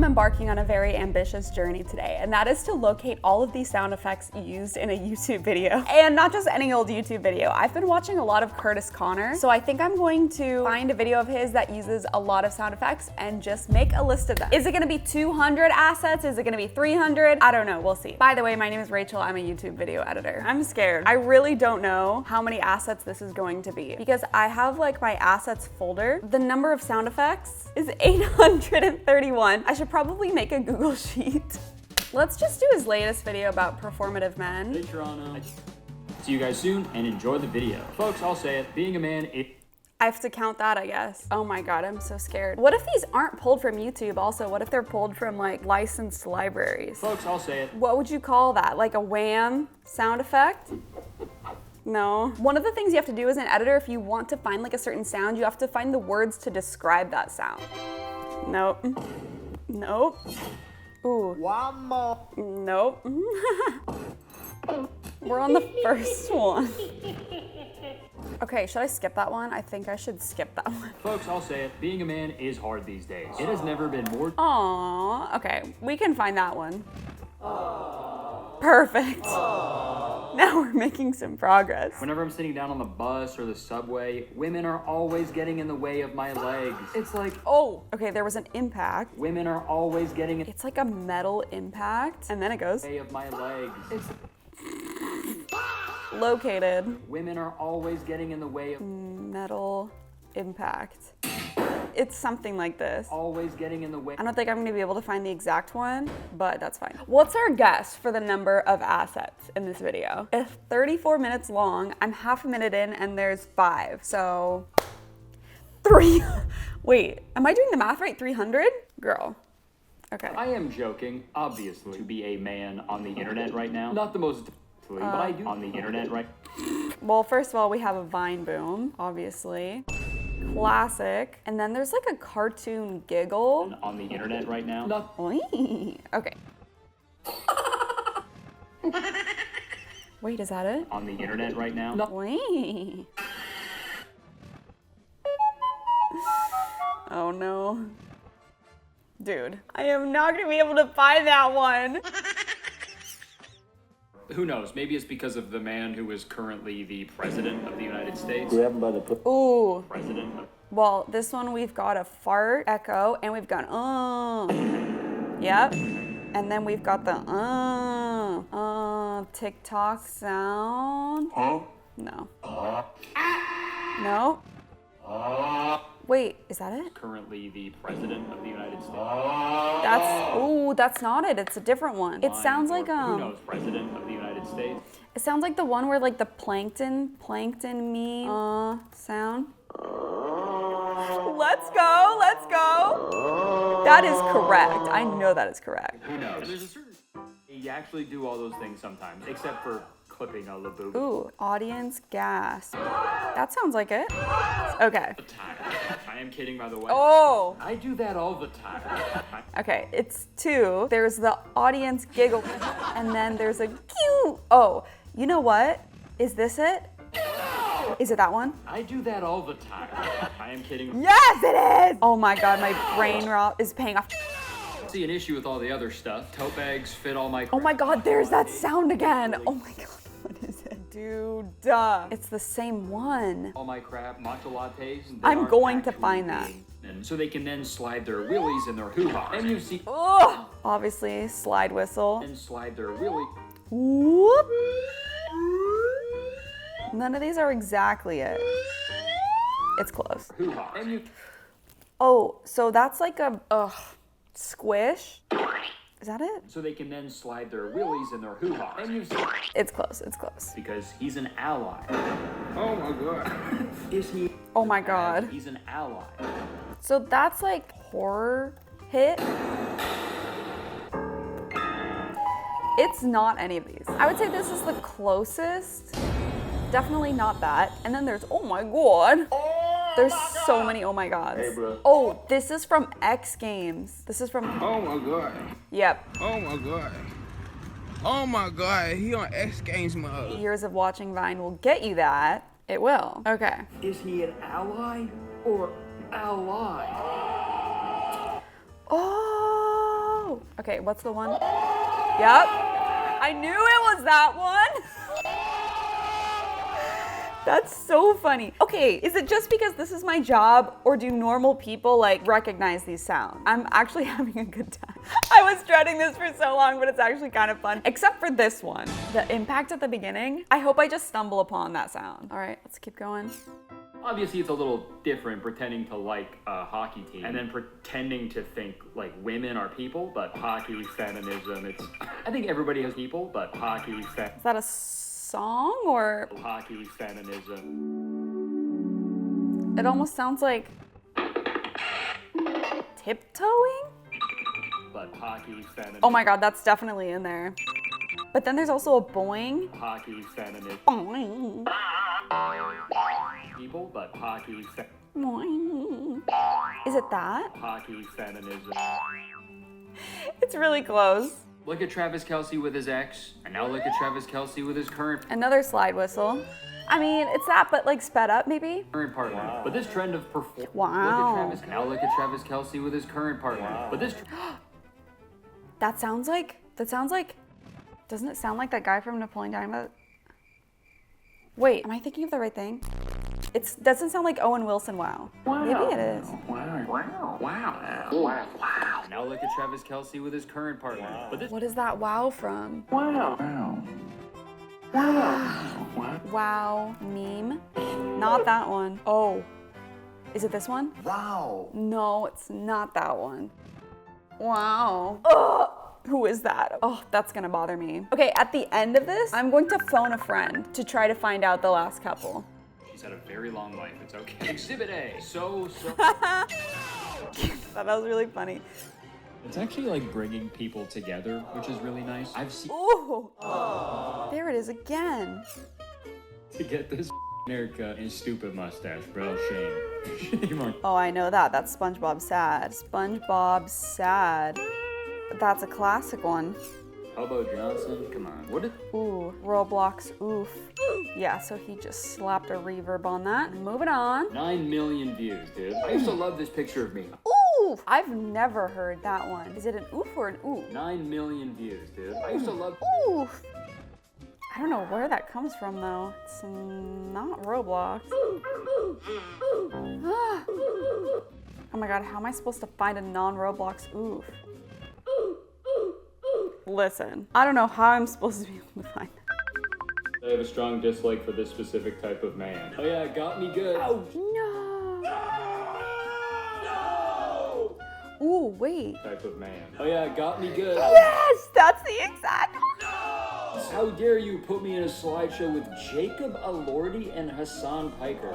I'm embarking on a very ambitious journey today, and that is to locate all of these sound effects used in a YouTube video. And not just any old YouTube video. I've been watching a lot of Curtis Connor, so I think I'm going to find a video of his that uses a lot of sound effects and just make a list of them. Is it gonna be 200 assets? Is it gonna be 300? I don't know, we'll see. By the way, my name is Rachel, I'm a YouTube video editor. I'm scared. I really don't know how many assets this is going to be because I have like my assets folder. The number of sound effects is 831. I should probably make a Google Sheet. Let's just do his latest video about performative men. Hey Toronto. See you guys soon and enjoy the video. Folks, I'll say it, being a man, I have to count that, I guess. Oh my God, I'm so scared. What if these aren't pulled from YouTube also? What if they're pulled from like licensed libraries? Folks, I'll say it. What would you call that? Like a wham sound effect? No. One of the things you have to do as an editor, if you want to find like a certain sound, you have to find the words to describe that sound. Nope. Nope. Ooh. One more. Nope. We're on the first one. Okay, should I skip that one? I think I should skip that one. Folks, I'll say it, being a man is hard these days. It has never been more. Aww, okay, we can find that one. Perfect. Now we're making some progress. Whenever I'm sitting down on the bus or the subway, women are always getting in the way of my legs. It's like, oh, okay, there was an impact. women are always getting in It's like a metal impact, and then it goes. the way of my legs. It's Located, women are always getting in the way of metal impact. It's something like this. always getting in the way. I don't think I'm gonna be able to find the exact one, but that's fine. What's our guess for the number of assets in this video? It's 34 minutes long, I'm half a minute in, and there's 5, so 3. Wait, am I doing the math right? 300? Girl. Okay. I am joking, obviously, to be a man on the internet right now. Not the most, but I do on the internet right. Well, first of all, we have a Vine boom, obviously. Classic. And then there's like a cartoon giggle. On the internet right now. Not Oy. Okay. Wait, is that it? on the internet right now. Not Oy. Oh no. Dude, I am not gonna be able to find that one. Who knows? Maybe it's because of the man who is currently the president of the United States. Grab him by the Ooh. President of Well, this one we've got a fart echo, and we've got Yep. And then we've got the TikTok sound. No. No. Wait, is that it? currently the president of the United States. That's not it. It's a different one. It sounds like Who knows? President of the United States. It sounds like the one where like the plankton me sound. Let's go, let's go. That is correct. I know that is correct. Who knows? There's a certain. You actually do all those things sometimes, except for clipping a laboo. Ooh, audience gasp. That sounds like it. Okay. I am kidding, by the way. Oh. I do that all the time. Okay, it's 2. There's the audience giggle, and then there's a cute. Oh, you know what? Is this it? Is it that one? I do that all the time. I am kidding. Yes, it is! Oh my God, my brain is paying off. See an issue with all the other stuff. Tote bags fit all my. Oh my God, there's that sound again. Oh my God, what is it? Dude, it's the same one. All my crap, matcha lattes. they I'm aren't going to actually find that. being- And so they can then slide their willies and their hoo-ha. And you see. Ugh. Obviously, slide whistle. And slide their willy. Whoop. None of these are exactly it. It's close. Hoo-ha. And you. Oh, so that's like a squish. Is that it? So they can then slide their willies and their hoo-ha. And you see. It's close, it's close. Because he's an ally. Oh my God. Is he? Oh my God. He's an ally. So that's like horror hit. It's not any of these. I would say this is the closest. Definitely not that. And then there's, oh my God. There's so many oh my gods. Hey, bro. Oh, this is from X Games. This is from, Oh my God. yep. Oh my God. Oh my God. He on X Games mode. Years of watching Vine will get you that. It will. Okay. Is he an ally or ally? Oh. Okay, what's the one? Yep. I knew it was that one. That's so funny. Okay, is it just because this is my job, or do normal people like recognize these sounds? I'm actually having a good time. I was dreading this for so long, but it's actually kind of fun. Except for this one. The impact at the beginning. I hope I just stumble upon that sound. All right, let's keep going. Obviously, it's a little different pretending to like a hockey team and then pretending to think like women are people, but hockey, feminism, it's... I think everybody has people, but hockey, Is that a song or? hockey, feminism. It almost sounds like tiptoeing? But hockey, feminism. Oh my God, that's definitely in there. But then there's also a boing. Hockey, feminism. Boing. People, but hockey, Boing. Is it that? hockey, feminism. It's really close. Look at Travis Kelce with his ex, and now look at Travis Kelce with his current Another slide whistle. I mean, it's that, but like sped up maybe. partner. Wow. But this trend of perform. Wow. Look at Travis, and now look at Travis Kelce with his current partner. Wow. But this. That sounds like, doesn't it sound like that guy from Napoleon Dynamite? Wait, am I thinking of the right thing? It doesn't sound like Owen Wilson, wow. Maybe it is. Wow. Now look at Travis Kelce with his current partner. Wow. But this. What is that wow from? Wow meme? Not that one. Oh, is it this one? Wow. No, it's not that one. Wow. Ugh. Who is that? Oh, that's gonna bother me. Okay, at the end of this, I'm going to phone a friend to try to find out the last couple. She's had a very long life. It's okay. Exhibit A. So. That was really funny. It's actually like bringing people together, which is really nice. I've seen Ooh. There it is again. to get this haircut and stupid mustache, bro. Shame on. Oh, I know that. That's SpongeBob Sad. SpongeBob Sad. That's a classic one. Hobo Johnson. Come on. What did? Ooh, Roblox, oof. Yeah, so he just slapped a reverb on that. Moving on. 9 million views, dude. I used to love this picture of me. Oof! I've never heard that one. Is it an oof or an ooh? 9 million views, dude. I used to love. Oof! I don't know where that comes from though. It's not Roblox. Oh my God, how am I supposed to find a non-Roblox oof? Listen, I don't know how I'm supposed to be able to find that. I have a strong dislike for this specific type of man. Oh yeah, got me good. No! Ooh, wait. Type of man. Oh yeah, got me good. Yes, that's the exact one. How dare you put me in a slideshow with Jacob Elordi and Hassan Piker?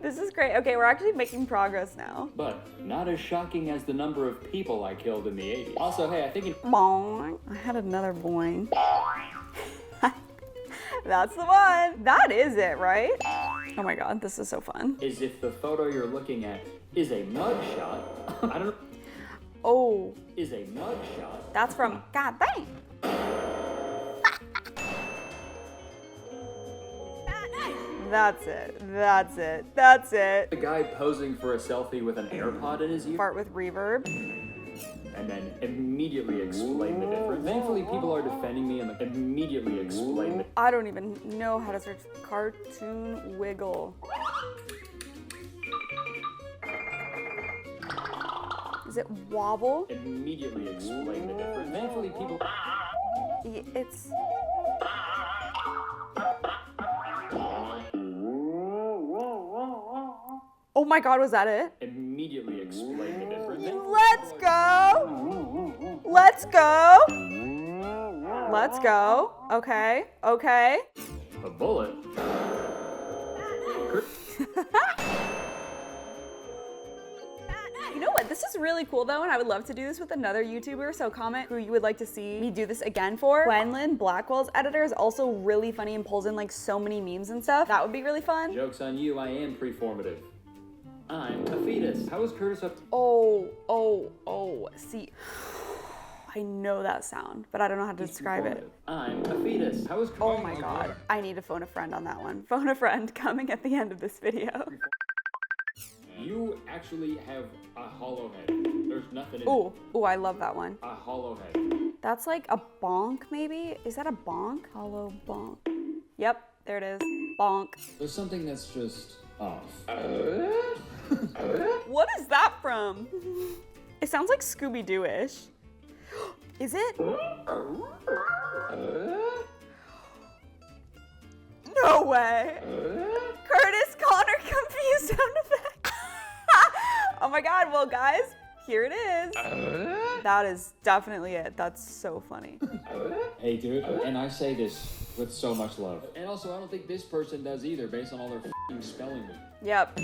This is great. Okay, we're actually making progress now. But not as shocking as the number of people I killed in the 80s. Also, hey, I think Boing. I had another boing. That's the one. That is it, right? Oh my God, this is so fun. is if the photo you're looking at is a mugshot. I don't know. Oh, Is a mugshot. that's from God dang. That's it. That's it. That's it. The guy posing for a selfie with an AirPod in his ear Fart with reverb. and then immediately explain the difference. Thankfully, people are defending me and like, immediately explain the I don't even know how to search cartoon wiggle. Is it wobble? immediately explain the difference. Thankfully, people. It's. Oh my God, was that it? Immediately explain the difference. Let's go. Let's go. Let's go. Okay. Okay. A bullet. You know what? This is really cool though, and I would love to do this with another YouTuber, so comment who you would like to see me do this again for. Quenlin Blackwell's editor is also really funny and pulls in like so many memes and stuff. That would be really fun. Joke's on you, I am preformative. I'm a fetus. How is Curtis up? Oh, see. I know that sound, but I don't know how to describe it. I'm a fetus. How is Oh my God. I need to phone a friend on that one. Phone a friend coming at the end of this video. You actually have a hollow head. There's nothing in Ooh, I love that one. it. A hollow head. That's like a bonk, maybe? Is that a bonk? Hollow bonk. Yep, there it is. Bonk. There's something that's just off. What is that from? It sounds like Scooby-Doo-ish. Is it? No way. Curtis Connor confused sound effect. Oh my God, well guys, here it is. That is definitely it. That's so funny. Hey, dude, and I say this with so much love. And also, I don't think this person does either, based on all their f***ing spelling bee. Yep.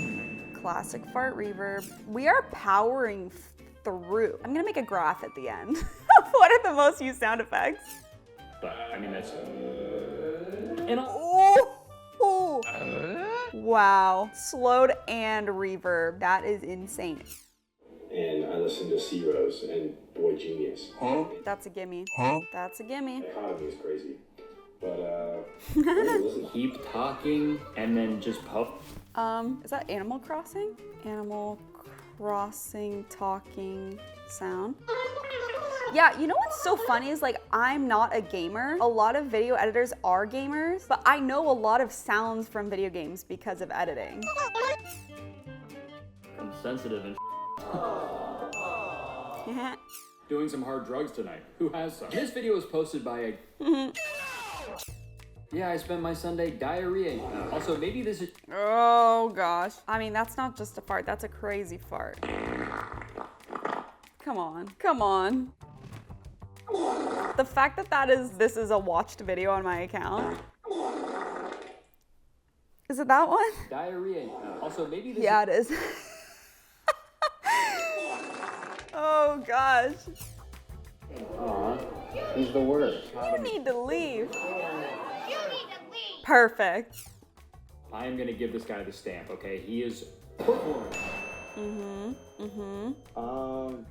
Classic fart reverb. We are powering through. I'm gonna make a graph at the end of what are the most used sound effects. But, I mean, that's... Oh. Wow. Slowed and reverb. That is insane. And I listened to C-Rose and Boy Genius. That's a gimme. That's a gimme. Economy is crazy. But, Keep talking and then just puff. Is that Animal Crossing? Animal Crossing talking sound. Yeah, you know what's so funny is like I'm not a gamer. A lot of video editors are gamers, but I know a lot of sounds from video games because of editing. I'm sensitive and Yeah. doing some hard drugs tonight. Who has some? This video was posted by a... Yeah, I spent my Sunday diarrhea. Also, maybe this is... Oh gosh. I mean, that's not just a fart, that's a crazy fart. Come on, come on. The fact that this is a watched video on my account. Is it that one? Diarrhea. Also, maybe this Yeah, it is. Oh gosh. Aw, he's the worst. You need to leave. Perfect. I am gonna give this guy the stamp, okay? He is performing.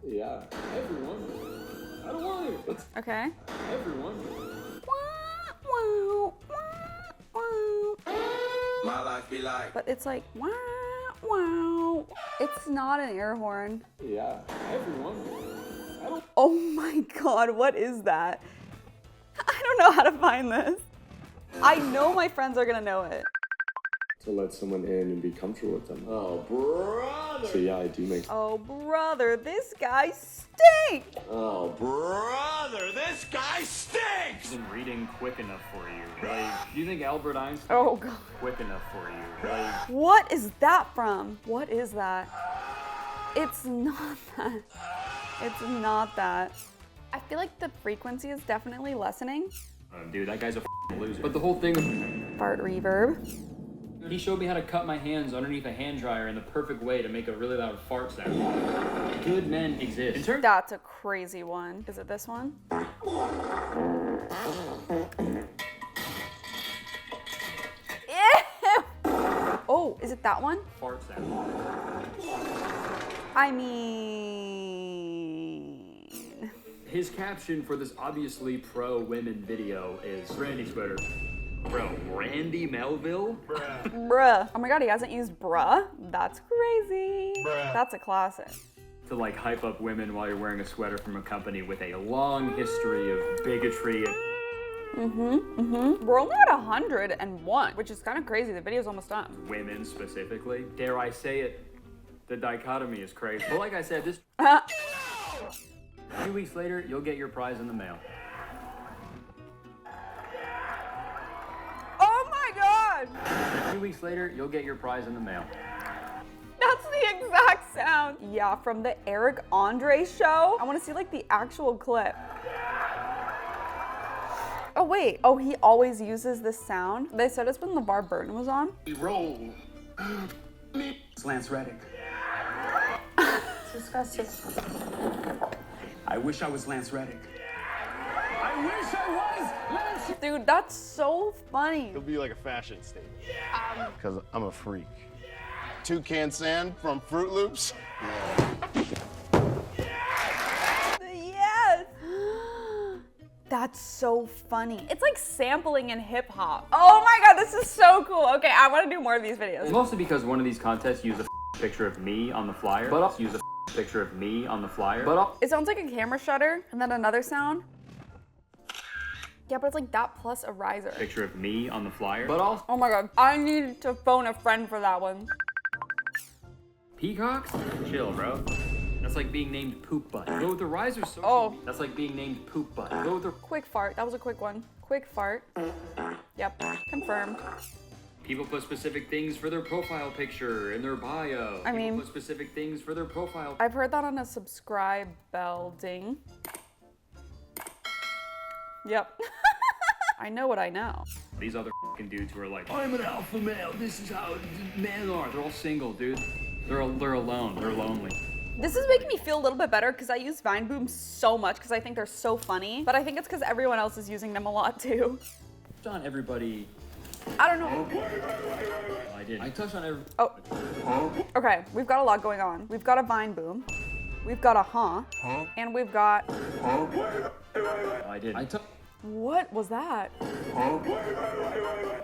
yeah. Everyone. I don't want to. Okay. Everyone. My life be like. But it's like wow, wow. It's not an air horn. Yeah. Everyone. Oh my God, what is that? I don't know how to find this. I know my friends are gonna know it. To let someone in and be comfortable with them. Oh, brother. So yeah, I do make... Oh brother, this guy stinks. Oh, Brother, this guy stinks! Isn't reading quick enough for you, really? Do you think Albert Einstein Oh God. is quick enough for you, really? What is that from? What is that? It's not that. It's not that. I feel like the frequency is definitely lessening. Dude, that guy's a loser. But the whole thing, Fart reverb. he showed me how to cut my hands underneath a hand dryer in the perfect way to make a really loud fart sound. Good men exist. In terms That's a crazy one. Is it this one? Ew! Oh, is it that one? of fart sound. I mean... His caption for this obviously pro-women video is Randy Sweater. Bro, Randy Melville? Bruh. Oh my God, he hasn't used bruh? That's crazy. That's a classic. To like hype up women while you're wearing a sweater from a company with a long history of bigotry. We're only at 101, which is kind of crazy. The video's almost done. Women specifically. Dare I say it? The dichotomy is crazy. But like I said, this 2 weeks later, you'll get your prize in the mail. Oh my God! 2 weeks later, you'll get your prize in the mail. That's the exact sound. Yeah, from the Eric Andre show. I want to see like the actual clip. Oh wait, oh he always uses this sound. They said it's when LeVar Burton was on. Roll. It's Lance Reddick. It's disgusting. I wish I was Lance Reddick. I wish I was Lance. Dude, that's so funny. It'll be like a fashion statement. Because I'm a freak. Toucan Sand from Fruit Loops. Yes! That's so funny. It's like sampling in hip hop. Oh my God, this is so cool. Okay, I want to do more of these videos. Mostly because one of these contests used a picture of me on the flyer, but also use a picture of me on the flyer. But It sounds like a camera shutter, and then another sound. Yeah, but it's like that plus a riser. picture of me on the flyer. But also Oh my god, I need to phone a friend for that one. peacocks? Chill, bro. That's like being named Poop Butt. Go with the riser social. Oh. That's like being named Poop Butt. Go with the Quick fart, that was a quick one. Quick fart. Yep, confirmed. people put specific things for their profile picture in their bio. I mean- People put specific things for their profile. I've heard that on a subscribe bell ding. Yep. I know what I know. These other fucking dudes who are like, I'm an alpha male. This is how men are. They're all single, dude. They're alone. They're lonely. This is making me feel a little bit better because I use Vineboom so much because I think they're so funny, but I think it's because everyone else is using them a lot too. On everybody. I don't know. I did. I touched on every. Oh. Okay, we've got a lot going on. We've got a Vineboom. We've got a and we've got. I did. What was that?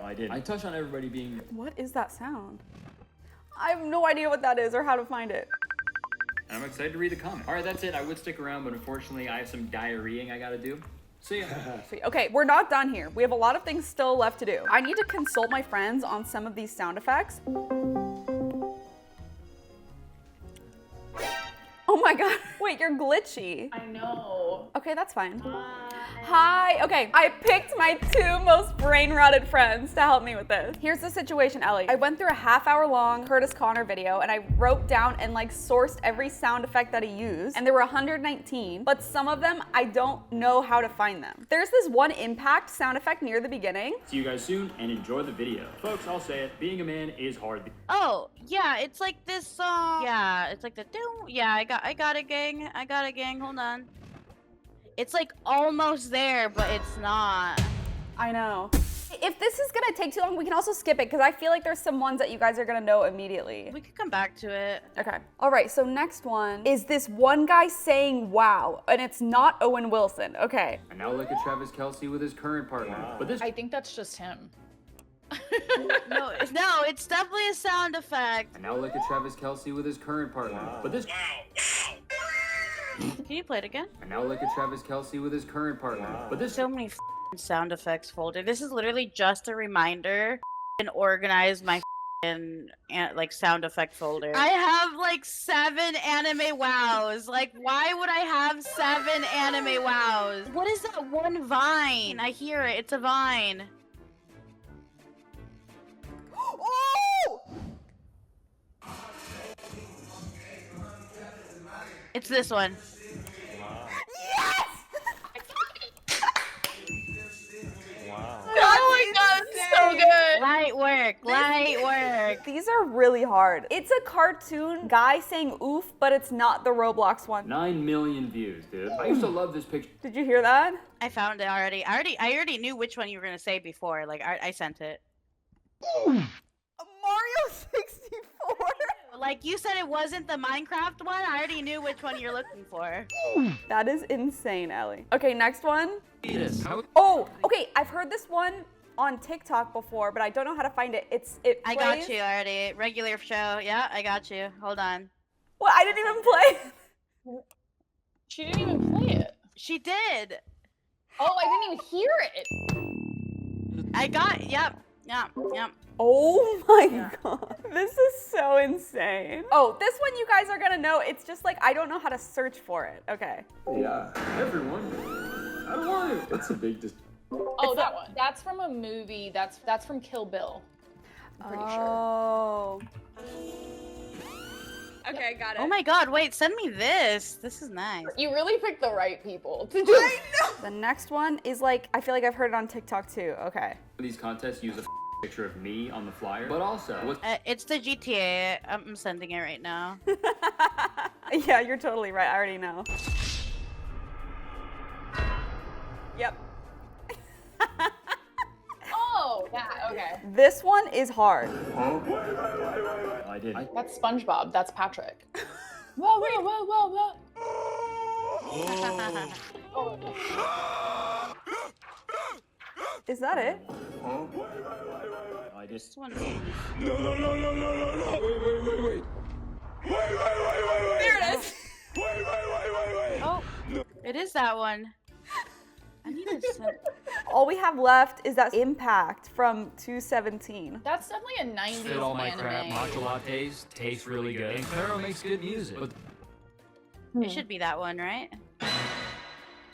I did. I touched on everybody being. What is that sound? I have no idea what that is or how to find it. And I'm excited to read the comment. All right, that's it. I would stick around, but unfortunately, I have some diarrheaing I gotta do. See ya. Sweet. Okay, we're not done here. We have a lot of things still left to do. I need to consult my friends on some of these sound effects. Oh my god. Wait, you're glitchy. I know. Okay, that's fine. Hi. Okay, I picked my 2 most brain-rotted friends to help me with this. Here's the situation, Ellie. I went through a half-hour-long Curtis Connor video and I wrote down and like sourced every sound effect that he used, and there were 119, but some of them I don't know how to find them. There's this one impact sound effect near the beginning. See you guys soon and enjoy the video. Folks, I'll say it. Being a man is hard. Oh, yeah, it's like this song. Yeah, it's like the do. Yeah, I got it, gang. I got it, gang. Hold on. It's like almost there, but it's not. I know. If this is gonna take too long, we can also skip it because I feel like there's some ones that you guys are gonna know immediately. We could come back to it. Okay. All right, so next one is this one guy saying wow, and it's not Owen Wilson. Okay. And now look at Travis Kelce with his current partner. But this I think that's just him. No, it's definitely a sound effect. And now look at Travis Kelce with his current partner. But this Can you play it again? And now look at Travis Kelce with his current partner. But this So many sound effects folder. This is literally just a reminder and organize my like sound effect folder. I have like 7 anime wows. Like, why would I have 7 anime wows? What is that one vine? I hear it. It's a vine. Oh! It's this one. Yes! Oh my god, it's so good. Light work. Light work. These are really hard. It's a cartoon guy saying oof, but it's not the Roblox one. 9 million views, dude. I used to love this picture. Did you hear that? I found it already. I already knew which one you were gonna say before. Like, I sent it. Mario 64? Like, you said it wasn't the Minecraft one. I already knew which one you're looking for. That is insane, Ellie. Okay, next one. Yes. Oh, okay, I've heard this one on TikTok before, but I don't know how to find it. It I plays... got you already. Regular show. Yeah, I got you. Hold on. Well, I didn't even play. She didn't even play it. She did. Oh, I didn't even hear it. I got. Yep. Oh my god. This is so insane. Oh, this one you guys are gonna know. It's just like, I don't know how to search for it. Okay. Yeah. Everyone. I don't want to. It's a big. Oh, that one. That's from a movie. That's from Kill Bill. I'm pretty sure. Oh. Okay, got it. Oh my god, wait, send me this. This is nice. You really picked the right people to do it. The next one is like, I feel like I've heard it on TikTok too. Okay. These contests use a picture of me on the flyer. But also, It's the GTA. I'm sending it right now. Yeah, you're totally right. I already know. Yep. Oh, that. Okay. This one is hard. I did. That's SpongeBob. That's Patrick. Whoa, whoa, whoa, whoa, whoa. Is that it? I just. This one. No. Wait. There it is. Wait. Oh, it is that one. I need to send. All we have left is that Impact from 217. That's definitely a 90s Fit all my anime. crap, matcha lattes, taste really good. And Claro makes good music. But It should be that one, right?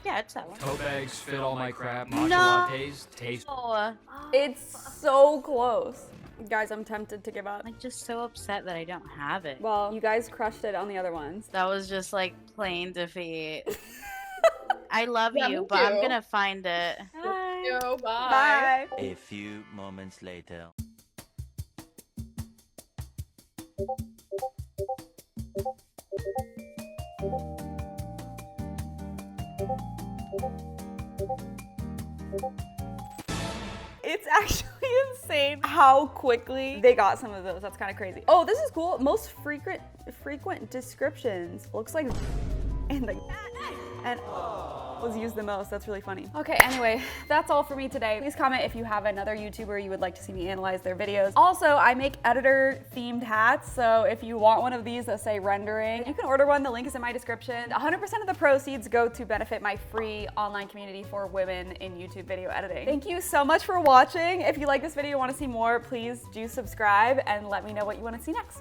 Yeah, it's that one. tote bags, fit all my crap, matcha No. lattes, taste. Oh, It's so close. Guys, I'm tempted to give up. I'm just so upset that I don't have it. Well, you guys crushed it on the other ones. That was just like plain defeat. I love Yeah, you, me but I'm too. gonna find it. Bye. Yo, bye. Bye. A few moments later. It's actually insane how quickly they got some of those. That's kind of crazy. Oh, this is cool. Most frequent descriptions. Looks like and was used the most. That's really funny. Okay, anyway, that's all for me today. Please comment if you have another YouTuber you would like to see me analyze their videos. Also, I make editor themed hats, so if you want one of these that say rendering, you can order one. The link is in my description. 100% of the proceeds go to benefit my free online community for women in YouTube video editing. Thank you so much for watching. If you like this video and want to see more, please do subscribe and let me know what you want to see next.